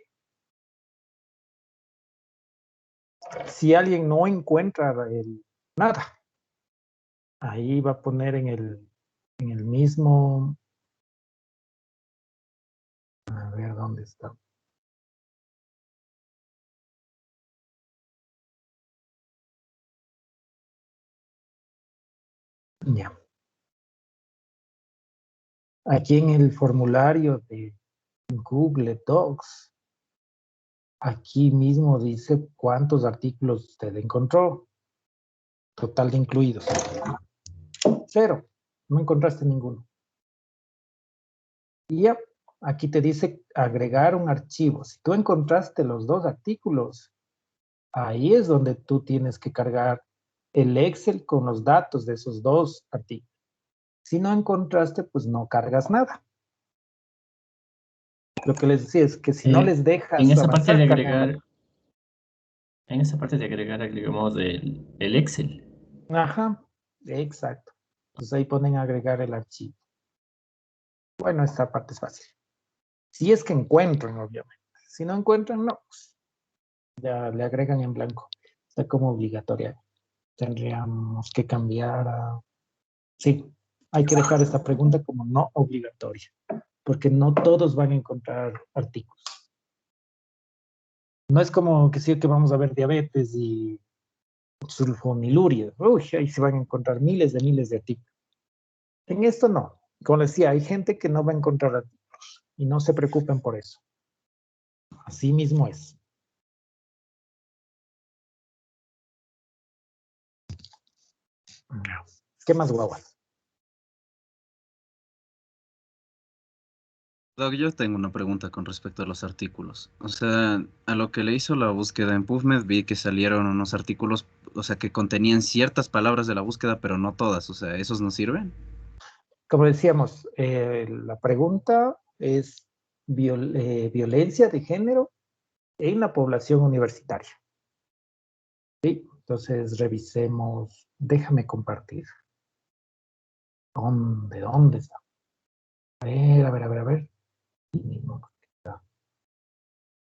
Si alguien no encuentra nada, ahí va a poner en el mismo... A ver, ¿dónde está? Ya. Aquí en el formulario de Google Docs, aquí mismo dice cuántos artículos usted encontró. Total de incluidos. 0. No encontraste ninguno. Y ya, aquí te dice agregar un archivo. Si tú encontraste los dos artículos, ahí es donde tú tienes que cargar el Excel con los datos de esos dos artículos. Si no encontraste, pues no cargas nada. Lo que les decía es que si no les dejas en esa parte de cargando. agregar, agregamos el Excel. Ajá, exacto. Entonces ahí ponen agregar el archivo. Bueno, esta parte es fácil. Si es que encuentran, obviamente. Si no encuentran, no. Pues ya le agregan en blanco. Está como obligatoria. Tendríamos que cambiar a... Sí, hay que dejar esta pregunta como no obligatoria, porque no todos van a encontrar artículos. No es como que sí que vamos a ver diabetes y sulfoniluria. Uy, ahí se van a encontrar miles de artículos. En esto no. Como decía, hay gente que no va a encontrar artículos y no se preocupen por eso. Así mismo es. ¿Qué más, guaguas? Doc, yo tengo una pregunta con respecto a los artículos. O sea, a lo que le hizo la búsqueda en PubMed vi que salieron unos artículos, o sea, que contenían ciertas palabras de la búsqueda, pero no todas. O sea, ¿esos no sirven? Como decíamos, la pregunta es violencia de género en la población universitaria. ¿Sí? Entonces revisemos. Déjame compartir. ¿Dónde está? A ver.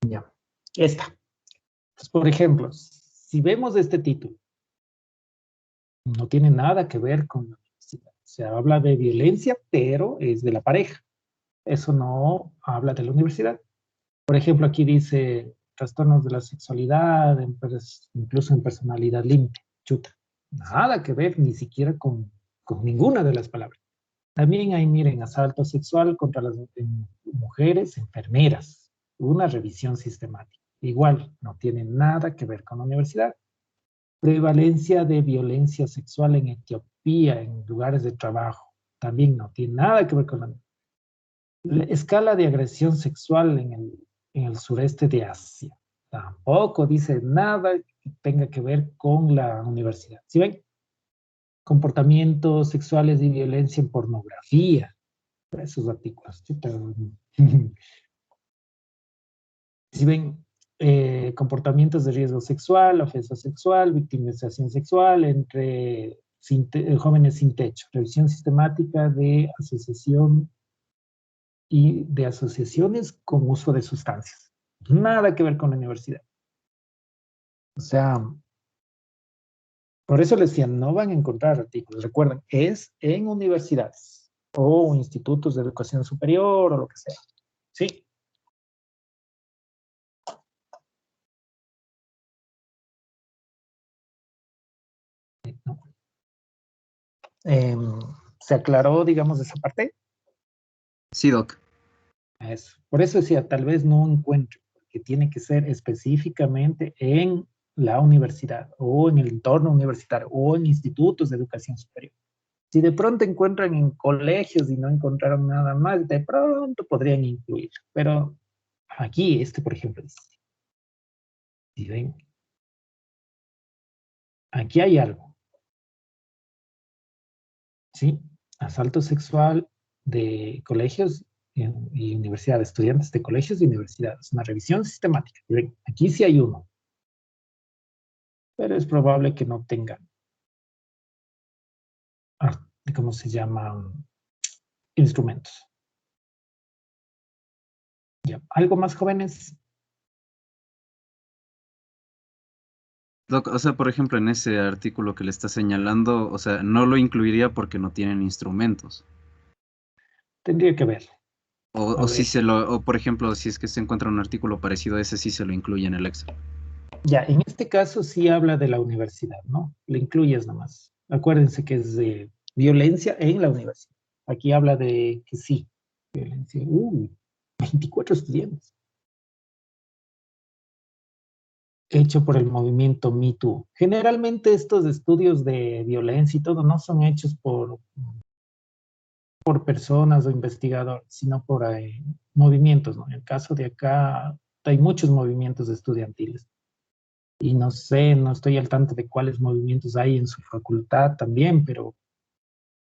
Ya. Esta. Pues, por ejemplo, si vemos este título, no tiene nada que ver con la universidad. Se habla de violencia, pero es de la pareja. Eso no habla de la universidad. Por ejemplo, aquí dice trastornos de la sexualidad, incluso en personalidad límite. Chuta. Nada que ver ni siquiera con ninguna de las palabras. También hay, miren, asalto sexual contra las mujeres enfermeras. Una revisión sistemática. Igual, no tiene nada que ver con la universidad. Prevalencia de violencia sexual en Etiopía, en lugares de trabajo. También no tiene nada que ver con la escala de agresión sexual en el sureste de Asia. Tampoco dice nada que tenga que ver con la universidad. ¿Sí ven? Comportamientos sexuales y violencia en pornografía. Esos artículos. Si ven, comportamientos de riesgo sexual, ofensa sexual, victimización sexual entre jóvenes sin techo, revisión sistemática de asociación y de asociaciones con uso de sustancias. Nada que ver con la universidad. O sea, por eso les decía, no van a encontrar artículos. Recuerden, es en universidades o institutos de educación superior o lo que sea. Sí. No. ¿Se aclaró, digamos, esa parte? Sí, Doc. Eso. Por eso decía, tal vez no encuentro, porque tiene que ser específicamente en la universidad o en el entorno universitario o en institutos de educación superior. Si de pronto encuentran en colegios y no encontraron nada más, de pronto podrían incluir. Pero aquí, por ejemplo, si ven, aquí hay algo, ¿sí? Asalto sexual de colegios y universidades, estudiantes de colegios y universidades, una revisión sistemática. ¿Ven? Aquí sí hay uno, pero es probable que no tengan ¿cómo se llama? Instrumentos. Ya. ¿Algo más, jóvenes? Doc, o sea, por ejemplo, en ese artículo que le está señalando, o sea, no lo incluiría porque no tienen instrumentos. Tendría que ver. A O si ver. se lo, o por ejemplo, si es que se encuentra un artículo parecido a ese, sí se lo incluye en el Excel. Ya, en este caso sí habla de la universidad, ¿no? Le incluyes nomás. Acuérdense que es de violencia en la universidad. Aquí habla de que sí, violencia. 24 estudiantes. Hecho por el movimiento Me Too. Generalmente estos estudios de violencia y todo no son hechos por personas o investigadores, sino por movimientos, ¿no? En el caso de acá hay muchos movimientos estudiantiles. Y no sé, no estoy al tanto de cuáles movimientos hay en su facultad también, pero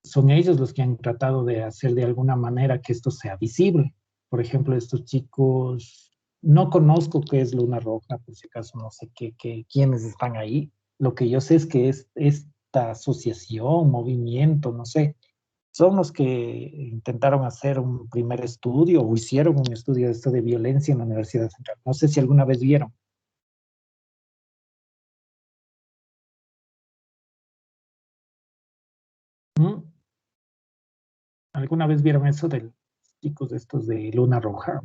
son ellos los que han tratado de hacer de alguna manera que esto sea visible. Por ejemplo, estos chicos, no conozco qué es Luna Roja, por si acaso no sé quiénes están ahí. Lo que yo sé es que es esta asociación, movimiento, no sé, son los que intentaron hacer un primer estudio o hicieron un estudio de esto de violencia en la Universidad Central. No sé si alguna vez vieron. ¿Mm? ¿Alguna vez vieron eso de los chicos estos de Luna Roja?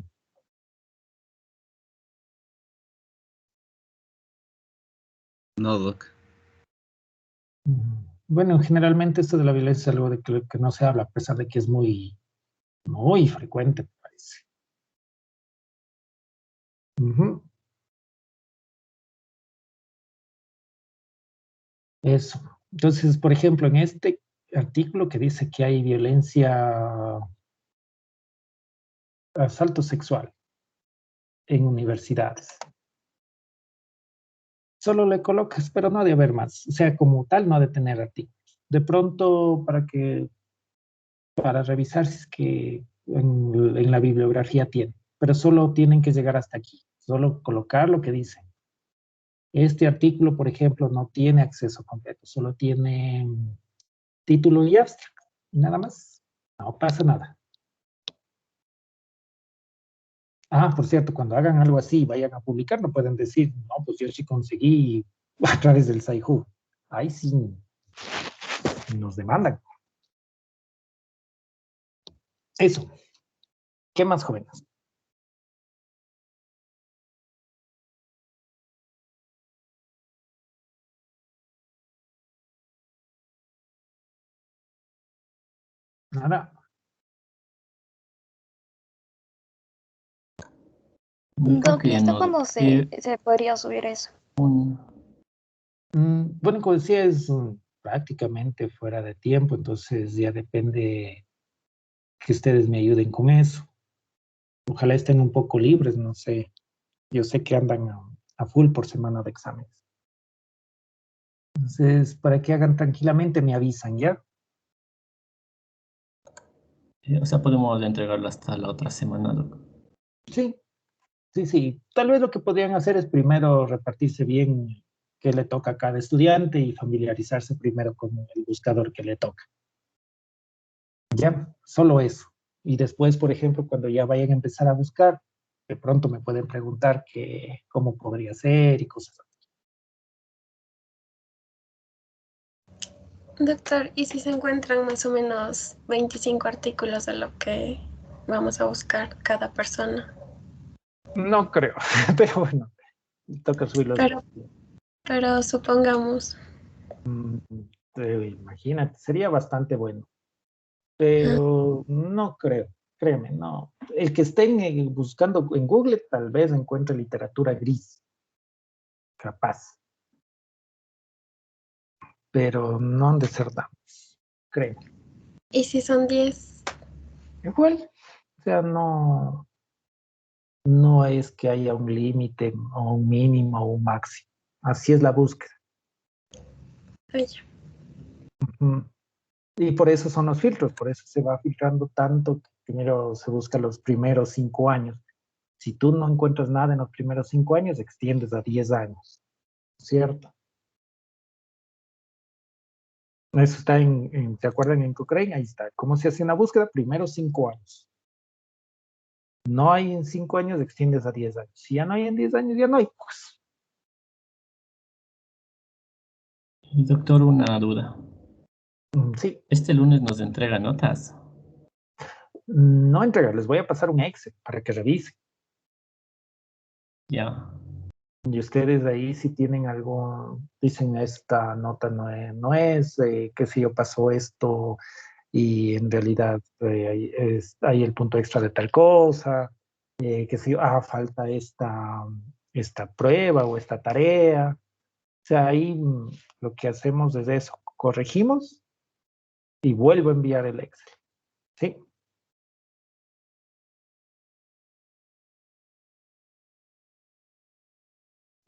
No, Doc. Bueno, generalmente esto de la violencia es algo de que no se habla, a pesar de que es muy, muy frecuente, me parece. Ujú. Eso. Entonces, por ejemplo, en este artículo que dice que hay violencia, asalto sexual en universidades, solo le colocas, pero no ha de haber más. O sea, como tal, no ha de tener artículos. De pronto, para revisar si es que en la bibliografía tiene, pero solo tienen que llegar hasta aquí, solo colocar lo que dice. Este artículo, por ejemplo, no tiene acceso completo, solo tiene título y abstract, y nada más. No pasa nada. Ah, por cierto, cuando hagan algo así, vayan a publicar, no pueden decir, no, pues yo sí conseguí a través del Saihu. Ahí sí nos demandan. Eso. ¿Qué más, jóvenes? Nada. Yo creo Doc, que ¿y ya hasta no. cuándo se podría subir eso? Un- Bueno, como decía, es prácticamente fuera de tiempo, entonces ya depende que ustedes me ayuden con eso. Ojalá estén un poco libres, no sé. Yo sé que andan a full por semana de exámenes. Entonces, para que hagan tranquilamente, me avisan, ¿ya? o sea, podemos entregarlo hasta la otra semana, Doc. Sí, sí, sí. Tal vez lo que podrían hacer es primero repartirse bien qué le toca a cada estudiante y familiarizarse primero con el buscador que le toca. Ya, solo eso. Y después, por ejemplo, cuando ya vayan a empezar a buscar, de pronto me pueden preguntar cómo podría ser y cosas así. Doctor, ¿y si se encuentran más o menos 25 artículos de lo que vamos a buscar cada persona? No creo, pero bueno, toca subirlo de Pero, pero supongamos, imagínate, sería bastante bueno, ah, pero no creo, créeme, no. El que estén buscando en Google tal vez encuentre literatura gris, capaz, pero no han de ser datos, créeme. ¿y si son 10? Igual, o sea, no, no es que haya un límite o un mínimo o un máximo. Así es la búsqueda. Oye, Ujú. Y por eso son los filtros, por eso se va filtrando tanto que primero se busca los primeros 5 años. Si tú no encuentras nada en los primeros 5 años, extiendes a 10 años, ¿cierto? Eso está ¿se acuerdan en Cochrane? Ahí está. ¿Cómo se hace una búsqueda? Primero 5 años. No hay en 5 años, extiendes a 10 años. Si ya no hay en 10 años, ya no hay. Pues, Doctor, una duda. sí, Este lunes nos entrega notas. no entregar. Les voy a pasar un Excel para que revisen. Ya. Y ustedes ahí si tienen algo, dicen esta nota no es, qué sé yo, pasó esto y en realidad hay el punto extra de tal cosa, qué sé yo, falta esta prueba o esta tarea. O sea, ahí lo que hacemos es eso, corregimos y vuelvo a enviar el Excel. ¿Sí?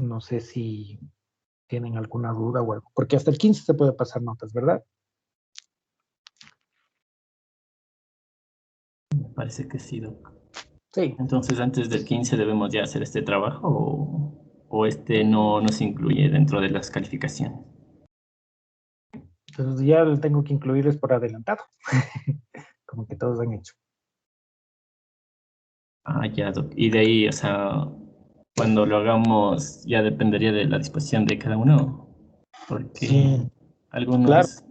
No sé si tienen alguna duda o algo, porque hasta el 15 se puede pasar notas, ¿verdad? Me parece que sí, Doc. Sí. Entonces, antes del 15 debemos ya hacer este trabajo o este no se incluye dentro de las calificaciones. Entonces ya lo tengo que incluirles por adelantado, como que todos han hecho. Ah, ya, Doc. Y de ahí, o sea, cuando lo hagamos ya dependería de la disposición de cada uno, porque Sí, claro. algunos...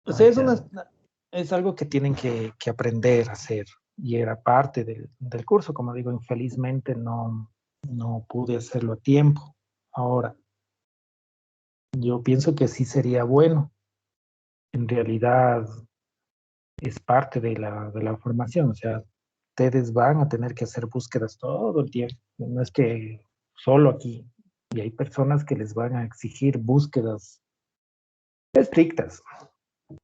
O Ah, sea, ya. es algo que tienen que aprender a hacer y era parte del curso. Como digo, infelizmente no pude hacerlo a tiempo. Ahora, yo pienso que sí sería bueno. En realidad es parte de la formación. O sea, ustedes van a tener que hacer búsquedas todo el tiempo. No es que solo aquí. Y hay personas que les van a exigir búsquedas estrictas.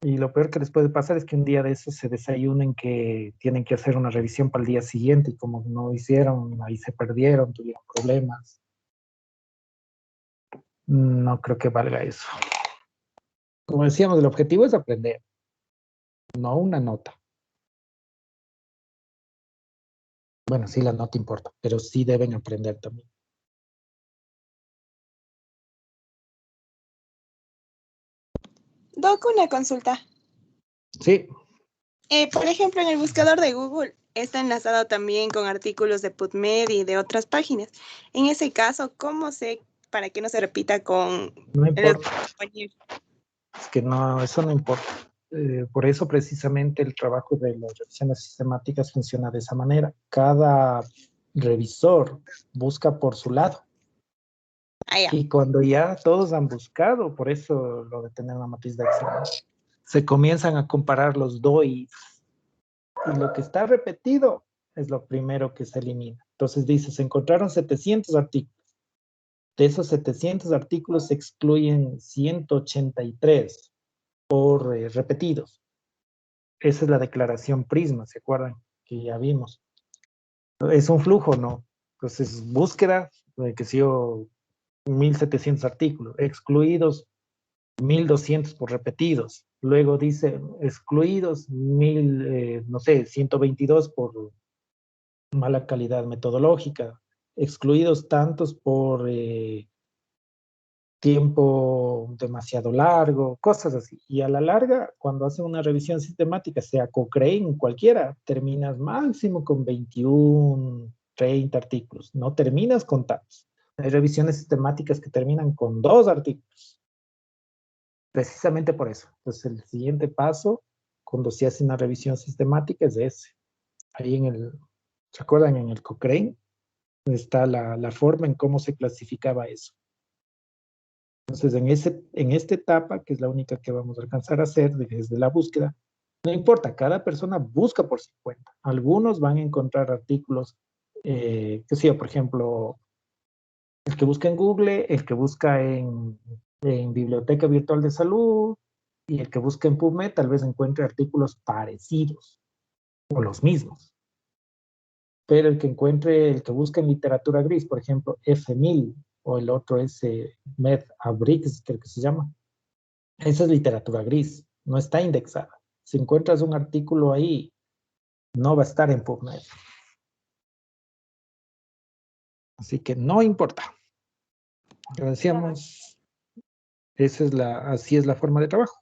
Y lo peor que les puede pasar es que un día de esos se desayunen que tienen que hacer una revisión para el día siguiente y como no hicieron, ahí se perdieron, tuvieron problemas. No creo que valga eso. Como decíamos, el objetivo es aprender, no una nota. Bueno, sí, la nota importa, pero sí deben aprender también. Doc, una consulta. Sí, Por ejemplo, en el buscador de Google está enlazado también con artículos de PubMed y de otras páginas. En ese caso, ¿cómo sé para que no se repita con no los importa. compañeros? Es que no, eso no importa. Por eso precisamente el trabajo de las revisiones sistemáticas funciona de esa manera. Cada revisor busca por su lado. Ah, ya. Y cuando ya todos han buscado, por eso lo de tener una matriz de Excel, se comienzan a comparar los DOI y lo que está repetido es lo primero que se elimina. Entonces dice, se encontraron 700 artículos. De esos 700 artículos se excluyen 183 por repetidos. Esa es la declaración Prisma, ¿se acuerdan? Que ya vimos. Es un flujo, ¿no? Entonces, búsqueda, que si yo 1.700 artículos, excluidos 1.200 por repetidos. Luego dice excluidos 1.000, no sé, 122 por mala calidad metodológica. Excluidos tantos por tiempo demasiado largo, cosas así. Y a la larga, cuando hacen una revisión sistemática, sea Cochrane, cualquiera, terminas máximo con 21, 30 artículos. No terminas con tantos. Hay revisiones sistemáticas que terminan con 2 artículos. Precisamente por eso. Entonces, el siguiente paso, cuando se hace una revisión sistemática, es ese. Ahí ¿se acuerdan? En el Cochrane está la forma en cómo se clasificaba eso. Entonces, en esta etapa, que es la única que vamos a alcanzar a hacer desde la búsqueda, no importa, cada persona busca por su cuenta. Algunos van a encontrar artículos, qué sé yo, por ejemplo, el que busca en Google, el que busca en Biblioteca Virtual de Salud, y el que busca en PubMed tal vez encuentre artículos parecidos o los mismos. Pero el que busca en literatura gris, por ejemplo, F1000 o el otro es MedAbrix, creo que se llama. Esa es literatura gris, no está indexada. Si encuentras un artículo ahí, no va a estar en PubMed. Así que no importa. Lo decíamos, Así es la forma de trabajo.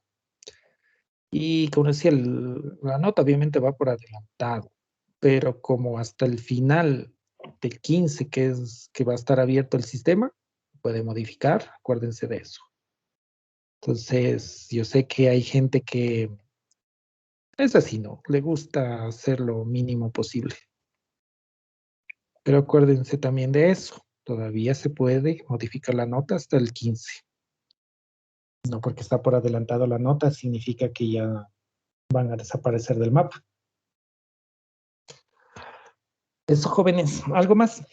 Y como decía, la nota obviamente va por adelantado, pero como hasta el final del 15, que va a estar abierto el sistema, puede modificar, acuérdense de eso. Entonces, yo sé que hay gente que es así, ¿no? Le gusta hacer lo mínimo posible. Pero acuérdense también de eso. Todavía se puede modificar la nota hasta el 15. No porque está por adelantado la nota, significa que ya van a desaparecer del mapa. Eso, jóvenes. ¿Algo más?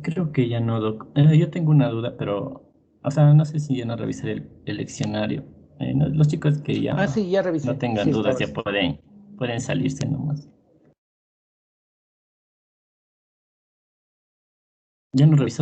Creo que ya no, Doc. Yo tengo una duda, pero, o sea, no sé si ya no revisaré el leccionario. Los chicos que Ah, ya sí, ya no revisé. Sí tengan dudas estaba. ya pueden salirse nomás. Ya no revisas.